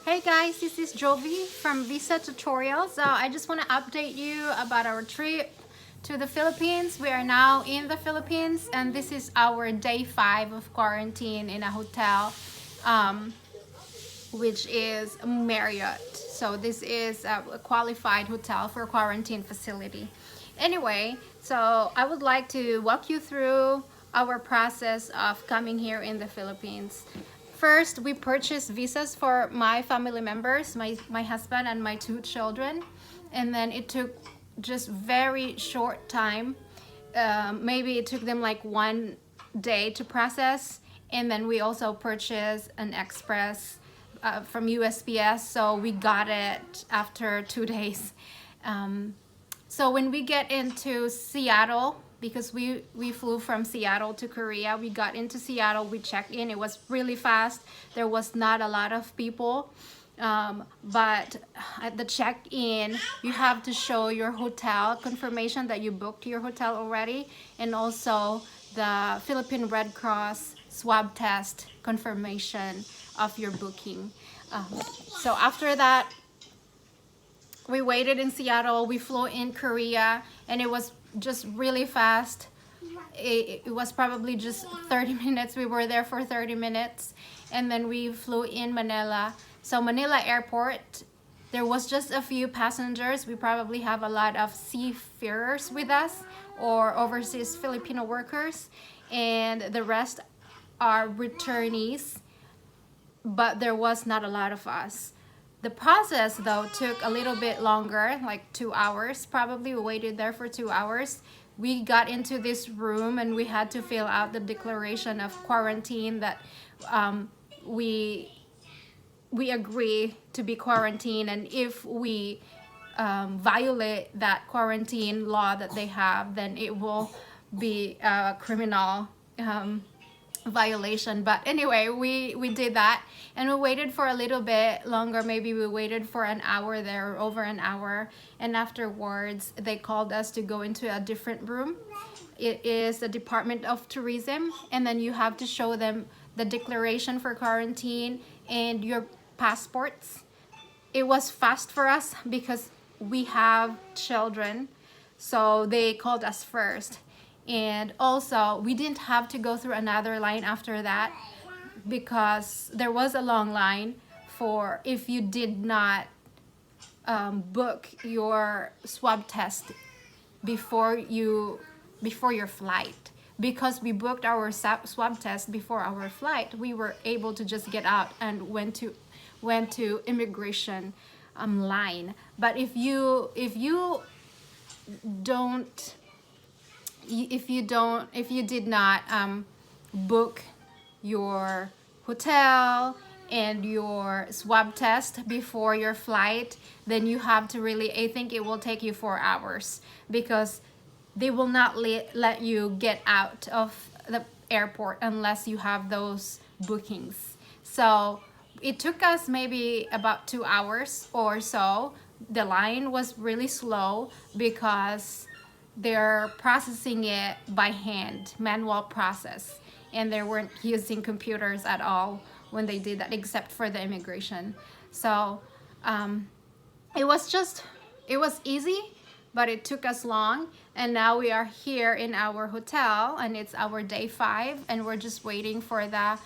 Hey guys, this is Jovi from Visa Tutorials. So I just want to update you about our trip to the Philippines. We are now in the Philippines and this is our day 5 of quarantine in a hotel, which is Marriott. So this is a qualified hotel for quarantine facility. Anyway, so I would like to walk you through our process of coming here in the Philippines. First, we purchased visas for my family members, my husband and my 2 children. And then it took just very short time. Maybe it took them like 1 day to process. And then we also purchased an express from USPS, so we got it after 2 days. So when we get into Seattle, because we flew from Seattle to Korea, we got into Seattle, we checked in, it was really fast. There was not a lot of people, but at the check-in, you have to show your hotel confirmation that you booked your hotel already, and also the Philippine Red Cross swab test confirmation of your booking. So after that, we waited in Seattle, we flew in Korea, and it was just really fast. It was probably just 30 minutes. We were there for 30 minutes, and then we flew in Manila. So Manila airport, there was just a few passengers. We probably have a lot of seafarers with us or overseas Filipino workers, and the rest are returnees, but there was not a lot of us. The process though took a little bit longer, like 2 hours probably. We waited there for 2 hours. We got into this room and we had to fill out the declaration of quarantine that we agree to be quarantined, and if we violate that quarantine law that they have, then it will be a criminal violation. But anyway, we did that, and we waited for a little bit longer. Maybe we waited for an hour there, over an hour, and afterwards they called us to go into a different room. It is the Department of Tourism, and then you have to show them the declaration for quarantine and your passports. It was fast for us because we have children, so they called us first. And also we didn't have to go through another line after that, because there was a long line for if you did not book your swab test before your flight. Because we booked our swab test before our flight, we were able to just get out and went to immigration line. But if you did not book your hotel and your swab test before your flight, then you have to really, I think it will take you 4 hours, because they will not let you get out of the airport unless you have those bookings. So it took us maybe about 2 hours or so. The line was really slow because they're processing it by hand, manual process, and they weren't using computers at all when they did that, except for the immigration. So it was easy, but it took us long. And now we are here in our hotel, and it's our day 5, and we're just waiting for the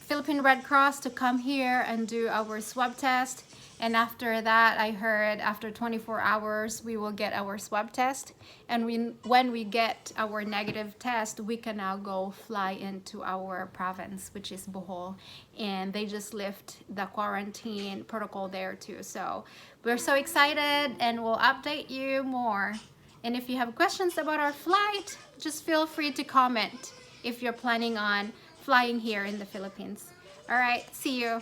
Philippine Red Cross to come here and do our swab test. And after that, I heard after 24 hours we will get our swab test, and when we get our negative test, we can now go fly into our province, which is Bohol, and they just lift the quarantine protocol there too. So we're so excited, and we'll update you more. And if you have questions about our flight, just feel free to comment if you're planning on flying here in the Philippines. All right, see you.